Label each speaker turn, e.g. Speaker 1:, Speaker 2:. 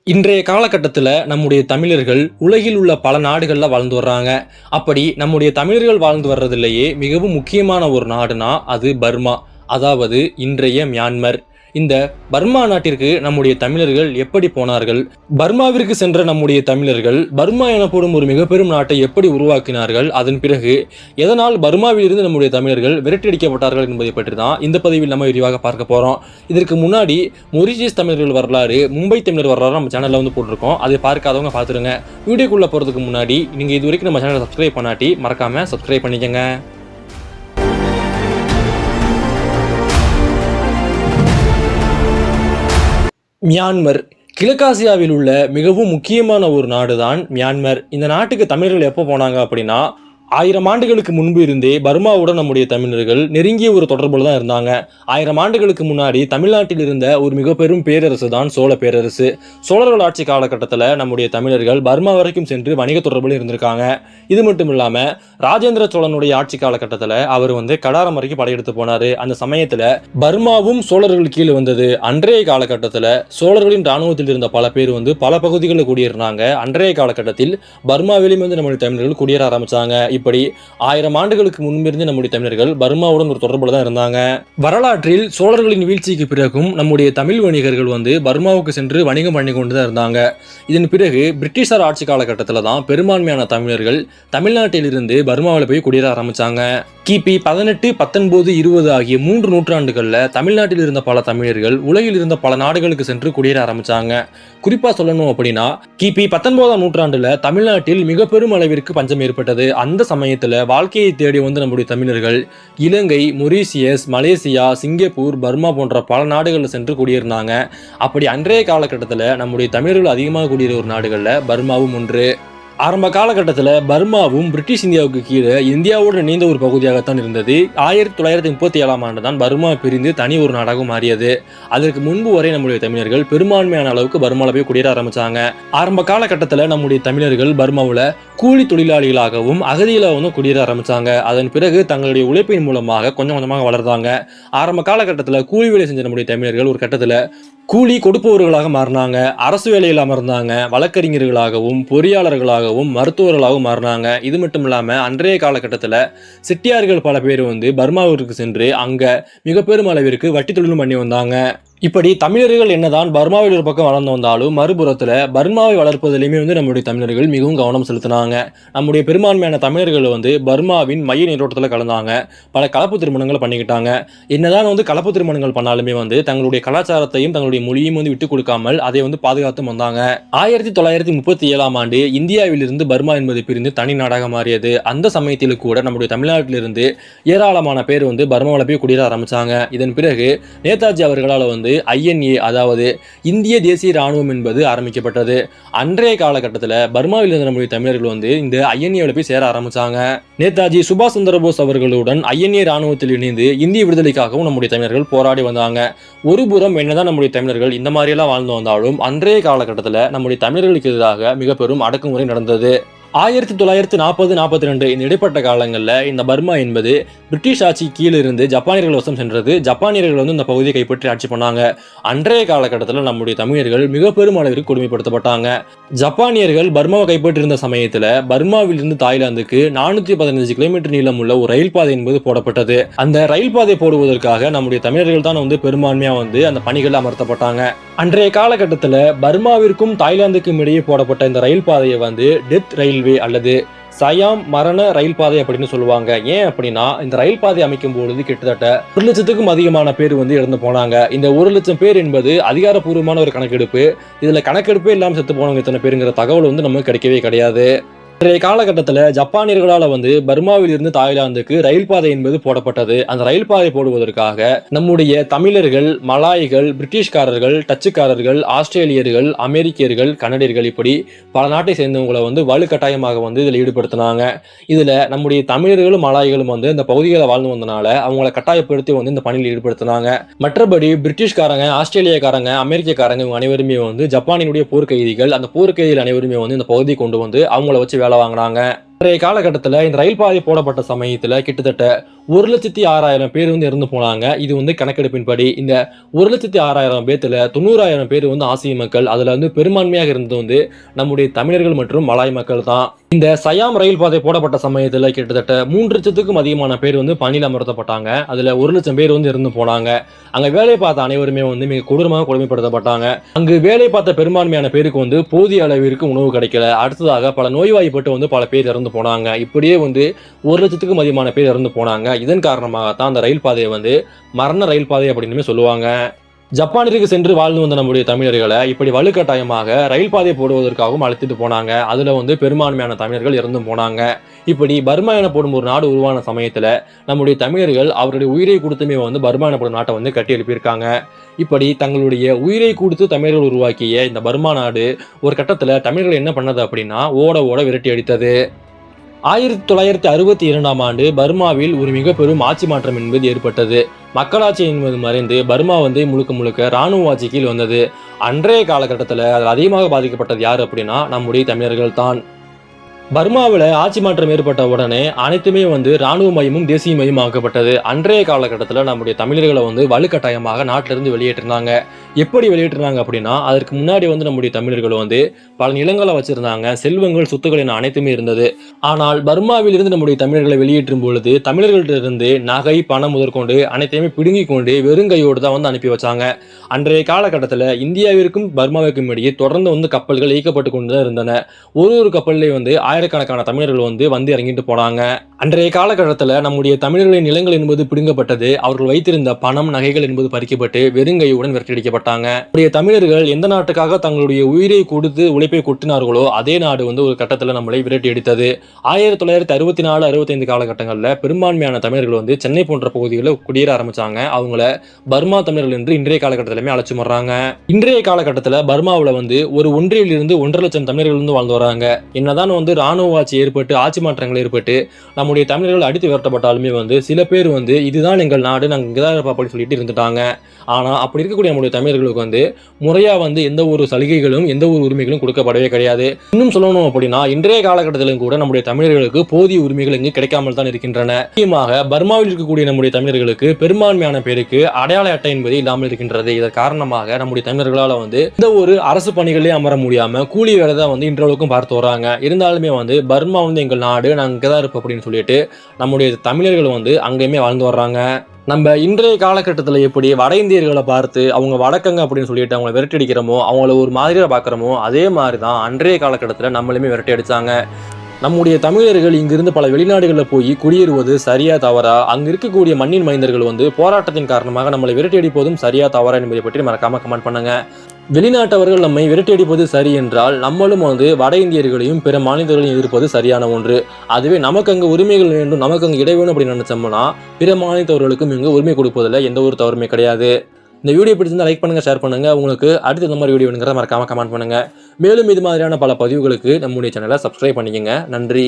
Speaker 1: இன்றைய காலகட்டத்தில் நம்முடைய தமிழர்கள் உலகில் உள்ள பல நாடுகளில் வாழ்ந்து வர்றாங்க. அப்படி நம்முடைய தமிழர்கள் வாழ்ந்து வர்றதிலேயே மிகவும் முக்கியமான ஒரு நாடுனா அது பர்மா, அதாவது இன்றைய மியான்மர். இந்த பர்மா நாட்டிற்கு நம்முடைய தமிழர்கள் எப்படி போனார்கள், பர்மாவிற்கு சென்ற நம்முடைய தமிழர்கள் பர்மா எனப்படும் ஒரு மிக பெரும் நாட்டை எப்படி உருவாக்கினார்கள், அதன் பிறகு எதனால் பர்மாவில் இருந்து நம்முடைய தமிழர்கள் விரட்டடிக்கப்பட்டார்கள் என்பதை பற்றி தான் இந்த பதிவில் நம்ம விரிவாக பார்க்க போறோம். இதற்கு முன்னாடி மொரிஷியஸ் தமிழர்கள் வரலாறு, மும்பை தமிழர் வரலாறு நம்ம சேனல்ல வந்து போட்டிருக்கோம். அதை பார்க்காதவங்க பார்த்துருங்க. வீடியோக்குள்ள போறதுக்கு முன்னாடி நீங்க இது வரைக்கும் நம்ம சேனலை சப்ஸ்கிரைப் பண்ணாட்டி மறக்காம சப்ஸ்கிரைப் பண்ணிக்கங்க. மியான்மர் கிழக்காசியாவில் உள்ள மிகவும் முக்கியமான ஒரு நாடு தான் மியான்மர். இந்த நாட்டுக்கு தமிழர்கள் எப்போ போனாங்க அப்படின்னா 1000 ஆண்டுகளுக்கு முன்பு இருந்தே பர்மாவுடன் நம்முடைய தமிழர்கள் நெருங்கிய ஒரு தொடர்புல தான் இருந்தாங்க. 1000 ஆண்டுகளுக்கு முன்னாடி தமிழ்நாட்டில் இருந்த ஒரு மிக பெரும் பேரரசு தான் சோழ பேரரசு. சோழர்கள் ஆட்சி காலகட்டத்தில் நம்முடைய தமிழர்கள் பர்மா வரைக்கும் சென்று வணிக தொடர்புல இருந்திருக்காங்க. இது மட்டும் இல்லாம ராஜேந்திர சோழனுடைய ஆட்சி காலகட்டத்தில் அவர் கடாரம் வரைக்கும் படையெடுத்து போனாரு. அந்த சமயத்துல பர்மாவும் சோழர்கள் கீழே வந்தது. அன்றைய காலகட்டத்தில் சோழர்களின் இராணுவத்தில் இருந்த பல பேர் பல பகுதிகளில் குடியேறினாங்க. அன்றைய காலகட்டத்தில் பர்மாவிலும் நம்முடைய தமிழர்கள் குடியேற ஆரம்பிச்சாங்க. இப்படி 1000 ஆண்டுகளுக்கு முன்பிருந்து நம்முடைய தமிழர்கள் பர்மாவுடன் ஒரு தொடர்புல தான் இருந்தாங்க. வரலாற்றில் சோழர்களின் வீழ்ச்சிக்கு பிறகும் நம்முடைய தமிழ் வணிகர்கள் பர்மாவுக்கு சென்று வணிகம் பண்ணி கொண்டு தான் இருந்தாங்க. இதன் பிறகு பிரிட்டிஷார் ஆட்சி காலகட்டத்தில் தான் பெரும்பான்மையான தமிழர்கள் தமிழ்நாட்டில் இருந்து பர்மாவில் போய் குடியேற ஆரம்பிச்சாங்க. கிபி 18, 19, 20 ஆகிய 3 நூற்றாண்டுகள்ல தமிழ்நாட்டில் இருந்த பல தமிழர்கள் உலகில் இருந்த பல நாடுகளுக்கு சென்று குடியேற ஆரம்பிச்சாங்க. குறிப்பா சொல்லணும் அப்படின்னா கிபி 19ஆம் நூற்றாண்டுல தமிழ்நாட்டில் மிக பெரும் அளவிற்கு பஞ்சம் ஏற்பட்டது. அந்த சமயத்துல வாழ்க்கையை தேடி நம்முடைய தமிழர்கள் இலங்கை, மொரீசியஸ், மலேசியா, சிங்கப்பூர், பர்மா போன்ற பல நாடுகளில் சென்று குடியேறினாங்க. அப்படி அன்றைய காலகட்டத்தில் நம்முடைய தமிழர்கள் அதிகமாக குடியேறிய ஒரு நாடுகள்ல பர்மாவும் ஒன்று. ஆரம்ப காலகட்டத்தில் பர்மாவும் பிரிட்டிஷ் இந்தியாவுக்கு கீழே இந்தியாவோடு இணைந்த ஒரு பகுதியாகத்தான் இருந்தது. 1937ஆம் ஆண்டு தான் பர்மா பிரிந்து தனி ஒரு நாடாக மாறியது. அதற்கு முன்பு வரை நம்முடைய தமிழர்கள் பெரும்பான்மையான அளவுக்கு பர்மாவில் போய் குடியேற ஆரம்பிச்சாங்க. ஆரம்ப காலகட்டத்தில் நம்முடைய தமிழர்கள் பர்மாவில் கூலி தொழிலாளிகளாகவும் அகதிகளாகவும் குடியேற ஆரம்பிச்சாங்க. அதன் பிறகு தங்களுடைய உழைப்பின் மூலமாக கொஞ்சம் கொஞ்சமாக வளர்ந்தாங்க. ஆரம்ப காலகட்டத்தில் கூலி வேலை செஞ்ச நம்முடைய தமிழர்கள் ஒரு கட்டத்தில் கூலி கொடுப்பவர்களாக மாறினாங்க. அரசு வேலையில் அமர்ந்தாங்க. வழக்கறிஞர்களாகவும் பொறியாளர்களாகவும் மருத்துவர்களாகவும் மாறினாங்க. இது மட்டும் இல்லாம அன்றைய காலகட்டத்தில் செட்டியார்கள் பல பேர் பர்மாவிற்கு சென்று அங்க மிக பெரும் அளவிற்கு வட்டி தொழிலும் பண்ணி வந்தாங்க. இப்படி தமிழர்கள் என்னதான் பர்மாவில் ஒரு பக்கம் வளர்ந்து வந்தாலும் மறுபுறத்துல பர்மாவை வளர்ப்பதிலுமே நம்முடைய தமிழர்கள் மிகவும் கவனம் செலுத்தினாங்க. நம்முடைய பெரும்பான்மையான தமிழர்கள் பர்மாவின் மைய நீரோட்டத்தில் கலந்தாங்க. பல கலப்பு திருமணங்களை பண்ணிக்கிட்டாங்க. என்னதான் கலப்பு திருமணங்கள் பண்ணாலுமே தங்களுடைய கலாச்சாரத்தையும் தங்களுடைய மொழியும் விட்டு கொடுக்காமல் அதை பாதுகாத்து வந்தாங்க. 1937ஆம் ஆண்டு இந்தியாவிலிருந்து பர்மா என்பது பிரிந்து தனி நாடாக மாறியது. அந்த சமயத்தில் கூட நம்முடைய தமிழ்நாட்டிலிருந்து ஏராளமான பேர் பர்மாவில் போய் குடியேற ஆரம்பிச்சாங்க. இதன் பிறகு நேதாஜி அவர்களால் INA, அதாவது இந்திய தேசிய ராணுவம் என்பது ஆரம்பிக்கப்பட்டது. அன்றைய காலகட்டத்தில் பர்மாவில் இருந்த நம்முடைய தமிழர்கள் இந்த INA போய் சேர ஆரம்பிச்சாங்க. நேதாஜி சுபாஷ் சந்திர போஸ் அவர்களுடன் INA ராணுவத்தில் இணைந்து இந்திய விடுதலைக்காகவும் நம்முடைய தமிழர்கள் போராடி வந்தாங்க. ஒரு புறம் என்னதான் நம்முடைய தமிழர்கள் இந்த மாதிரியெல்லாம் வாழ்ந்து வந்தாலும் அன்றைய காலகட்டத்தில் நம்முடைய தமிழர்களுக்கு எதிராக மிக பெரும் அடக்குமுறை நடந்தது. 1940-42 இந்த இடைப்பட்ட காலங்களில் இந்த பர்மா என்பது பிரிட்டிஷ் ஆட்சி கீழே இருந்து ஜப்பானியர்கள் வசம் சென்றது. ஜப்பானியர்கள் இந்த பகுதியை கைப்பற்றி ஆட்சி பண்ணாங்க. அன்றைய காலகட்டத்தில் நம்முடைய தமிழர்கள் மிக பெரும் அளவிற்கு கொடுமைப்படுத்தப்பட்டாங்க. ஜப்பானியர்கள் பர்மாவை கைப்பற்றியிருந்த சமயத்தில் பர்மாவில் இருந்து தாய்லாந்துக்கு 415 கிலோமீட்டர் நீளம் உள்ள ஒரு ரயில் பாதை என்பது போடப்பட்டது. அந்த ரயில் பாதை போடுவதற்காக நம்முடைய தமிழர்கள் தான் பெரும்பான்மையா அந்த பணிகள் அமர்த்தப்பட்டாங்க. அன்றைய காலகட்டத்தில் பர்மாவிற்கும் தாய்லாந்துக்கும் இடையே போடப்பட்ட இந்த ரயில் பாதையை டெத் ரயில்வே அல்லது சயாம் மரண ரயில் பாதை அப்படின்னு சொல்லுவாங்க. ஏன் அப்படின்னா இந்த ரயில் பாதை அமைக்கும் பொழுது கிட்டத்தட்ட 1 லட்சத்துக்கும் அதிகமான பேர் இறந்து போனாங்க. இந்த 1 லட்சம் பேர் என்பது அதிகாரப்பூர்வமான ஒரு கணக்கெடுப்பு. இதுல கணக்கெடுப்பே இல்லாமல் செத்து போனவங்க இத்தனை பேருங்கிற தகவல் நமக்கு கிடைக்கவே கிடையாது. இன்றைய காலகட்டத்தில் ஜப்பானியர்களால் பர்மாவில் இருந்து தாய்லாந்துக்கு ரயில் பாதை என்பது போடப்பட்டது. அந்த ரயில் பாதை போடுவதற்காக நம்முடைய தமிழர்கள், மலாய்கள், பிரிட்டிஷ்காரர்கள், டச்சுக்காரர்கள், ஆஸ்திரேலியர்கள், அமெரிக்கர்கள், கனடியர்கள் இப்படி பல நாட்டை சேர்ந்தவங்களை வலுக்கட்டாயமாக இதில் ஈடுபடுத்தினாங்க. இதுல நம்முடைய தமிழர்களும் மலாய்களும் இந்த பகுதிகளை வாழ்ந்து வந்தனால அவங்களை கட்டாயப்படுத்தி இந்த பணியில் ஈடுபடுத்தினாங்க. மற்றபடி பிரிட்டிஷ்காரங்க, ஆஸ்திரேலியக்காரங்க, அமெரிக்கக்காரங்க இவங்க அனைவருமே ஜப்பானினுடைய போர்க்கைதிகள். அந்த போர்க்கைதிகள் அனைவருமே இந்த பகுதியை கொண்டு அவங்கள வச்சு வேலை வாங்கினாங்க. இன்றைய காலகட்டத்தில் இந்த ரயில் பாதை போடப்பட்ட சமயத்தில் கிட்டத்தட்ட 1,06,000 பேர் வந்து இறந்து போனாங்க. இது வந்து கணக்கெடுப்பின்படி. இந்த 1,06,000 பேத்துல 90,000 பேர் வந்து ஆசிய மக்கள். அதுல வந்து பெரும்பான்மையாக இருந்தது வந்து நம்முடைய தமிழர்கள் மற்றும் மலாய் மக்கள் தான். இந்த சயாம் ரயில் பாதை போடப்பட்ட சமயத்துல கிட்டத்தட்ட 3,00,000க்கும் அதிகமான பேர் வந்து பணியில் அமர்த்தப்பட்டாங்க. அதுல 1,00,000 பேர் வந்து இறந்து போனாங்க. அங்க வேலை பார்த்த அனைவருமே வந்து மிக கொடூரமாக கொடுமைப்படுத்தப்பட்டாங்க. அங்கு வேலை பார்த்த பெரும்பான்மையான பேருக்கு வந்து போதிய அளவிற்கு உணவு கிடைக்கல. அடுத்ததாக பல நோய்வாய்ப்பட்டு வந்து பல பேர் இறந்து போனாங்க. இப்படியே வந்து 1,00,000க்கும் அதிகமான பேர் இறந்து போனாங்க. இதன் காரணமாகத்தான் அந்த ரயில் பாதையை வந்து மரண ரயில் பாதை அப்படின்னு சொல்லுவாங்க. ஜப்பானிற்கு சென்று வாழ்ந்து வந்த நம்முடைய தமிழர்களை இப்படி வலுக்கட்டாயமாக ரயில் பாதை போடுவதற்காகவும் அழைத்துட்டு போனாங்க. அதுல வந்து பெரும்பான்மையான தமிழர்கள் இறந்து போனாங்க. இப்படி பர்மா எனப்படும் ஒரு நாடு உருவான சமயத்துல நம்முடைய தமிழர்கள் அவருடைய உயிரை கொடுத்துமே வந்து பர்மா எனப்படும் நாட்டை வந்து கட்டி எழுப்பியிருக்காங்க. இப்படி தங்களுடைய உயிரை கொடுத்து தமிழர்கள் உருவாக்கிய இந்த பர்மா நாடு ஒரு கட்டத்துல தமிழர்கள் என்ன பண்ணது அப்படின்னா ஓட ஓட விரட்டி அடித்தது. 1962ஆம் ஆண்டு பர்மாவில் ஒரு மிக பெரும் ஆட்சி மாற்றம் என்பது ஏற்பட்டது. மக்களாட்சி என்பது மறைந்து பர்மா வந்து முழுக்க முழுக்க இராணுவ ஆட்சி கீழ் வந்தது. அன்றைய காலகட்டத்தில் அதில் அதிகமாக பாதிக்கப்பட்டது யார் அப்படின்னா நம்முடைய தமிழர்கள் தான். பர்மாவில் ஆட்சி மாற்றம் ஏற்பட்ட உடனே அனைத்துமே வந்து இராணுவ மையமும் தேசிய மையம் ஆக்கப்பட்டது. அன்றைய காலகட்டத்தில் நம்முடைய தமிழர்களை வந்து வலுக்கட்டாயமாக நாட்டிலிருந்து வெளியேற்றினாங்க. எப்படி வெளியேற்றினாங்க அப்படின்னா அதற்கு முன்னாடி வந்து நம்முடைய தமிழர்கள் வந்து பல நிலங்களை வச்சிருந்தாங்க. செல்வங்கள் சொத்துக்கள் அனைத்துமே இருந்தது. ஆனால் பர்மாவில் இருந்து நம்முடைய தமிழர்களை வெளியேற்றும் பொழுது தமிழர்களிடமிருந்து நகை பணம் முதற்கொண்டு அனைத்தையுமே பிடுங்கி கொண்டு வெறுங்கையோடு தான் வந்து அனுப்பி வச்சாங்க. அன்றைய காலகட்டத்தில் இந்தியாவிற்கும் பர்மாவிற்கும் இடையே தொடர்ந்து வந்து கப்பல்கள் இயக்கப்பட்டு கொண்டு தான் இருந்தன. ஒரு கப்பல்லையும் வந்து ஆயிரக்கணக்கான தமிழர்கள் வந்து இறங்கிட்டு போனாங்க. அன்றைய காலகட்டத்தில் நம்முடைய கொட்டப்பட்டது. நிலங்கள் என்பது பிடுங்கப்பட்டது. அவர்கள் வைத்திருந்த பணம் நகைகள் என்பது பறிக்கப்பட்டு வெறுங்கையுடன் விரட்டியடிக்கப்பட்டாங்க. தமிழர்கள் எந்த நாட்டுக்காக தங்களுடைய உயிரை கொடுத்து உழைப்பை கொட்டினார்களோ அதே நாடு வந்து ஒரு கட்டத்தில் நம்மளை விரட்டி அடித்தது. 1964-65 காலகட்டங்களில் பெரும்பான்மையான தமிழர்கள் வந்து சென்னை போன்ற பகுதிகளில் குடியேற ஆரம்பிச்சாங்க. அவங்கள பர்மா தமிழர்கள் என்று இன்றைய காலகட்டத்திலுமே அழைச்சு வர்றாங்க. இன்றைய காலகட்டத்தில் பர்மாவில் வந்து ஒரு ஒன்றிலிருந்து 1.5 லட்சம் தமிழர்கள் வந்து வாழ்ந்து வராங்க. என்னதான் வந்து இராணுவ ஆட்சி ஏற்பட்டு ஆட்சி மாற்றங்கள் ஏற்பட்டு நம்முடைய தமிழர்கள் அடித்து விரட்டப்பட்டாலுமே வந்து சில பேர் வந்து இதுதான் எங்கள் நாடு, நாங்கள் இங்கதான் இருப்போம் அப்படின்னு சொல்லிட்டு இருந்துட்டாங்க. ஆனா அப்படி இருக்கக்கூடிய நம்முடைய தமிழர்களுக்கு வந்து முறையா வந்து எந்த ஒரு சலுகைகளும் எந்த ஒரு உரிமைகளும் கொடுக்கப்படவே கிடையாது. இன்னும் சொல்லணும் அப்படின்னா இன்றைய காலகட்டத்திலும் கூட நம்முடைய தமிழர்களுக்கு போதிய உரிமைகள் இங்கு கிடைக்காமல் தான் இருக்கின்றன. முக்கியமாக பர்மாவில் இருக்கக்கூடிய நம்முடைய தமிழர்களுக்கு பெரும்பான்மையான பேருக்கு அடையாள அட்டை என்பது இல்லாமல் இருக்கின்றது. இதன் காரணமாக நம்முடைய தமிழர்களால் வந்து இந்த ஒரு அரசு பணிகளே அமர முடியாம கூலி வேலை தான் வந்து இன்றளவுக்கும் பார்த்து வராங்க. இருந்தாலுமே வந்து பர்மா வந்து எங்கள் நாடு, நாங்கள் இங்கதான் இருப்போம் அப்படின்னு சொல்லிட்டு நம்முடைய தமிழர்கள் வந்து அங்கேயுமே வாழ்ந்து வர்றாங்க. நம்ம இன்றைய காலகட்டத்தில் எப்படி வட இந்தியர்களை பார்த்து அவங்க வடக்கங்க அப்படின்னு சொல்லிட்டு அவங்களை விரட்டி அடிக்கிறோமோ, அவங்கள ஒரு மாதிரியா பார்க்குறோமோ, அதே மாதிரி தான் அன்றைய காலகட்டத்தில் நம்மளுமே விரட்டி அடித்தாங்க. நம்முடைய தமிழர்கள் இங்கிருந்து பல வெளிநாடுகளில் போய் குடியேறுவது சரியா தவறா, அங்க இருக்கக்கூடிய மண்ணின் மைந்தர்கள் வந்து போராட்டத்தின் காரணமாக நம்மளை விரட்டி அடிப்பதும் சரியா தவறா என்பதை பற்றி மறக்காம கமெண்ட் பண்ணுங்க. வெளிநாட்டவர்கள் நம்மை விரட்டி அடிப்பது சரி என்றால் நம்மளும் வந்து வட இந்தியர்களையும் பிற மாநிலங்களையும் எதிர்ப்பது சரியான ஒன்று. அதுவே நமக்கு அங்கு உரிமைகள் வேண்டும், நமக்கு அங்கு இட வேணும் அப்படின்னு நினைச்சோம்னா பிற மாநிலத்தவர்களுக்கும் இங்கு உரிமை கொடுப்பதில் எந்த ஒரு தவறுமே கிடையாது. இந்த வீடியோ பிடிச்சிருந்தா லைக் பண்ணுங்க, ஷேர் பண்ணுங்க. உங்களுக்கு அடுத்து இந்த மாதிரி வீடியோ வேணுங்கிறத மறக்காம கமெண்ட் பண்ணுங்க. மேலும் இது மாதிரியான பல பதிவுகளுக்கு நம்முடைய சேனலை சப்ஸ்கிரைப் பண்ணிக்கங்க. நன்றி.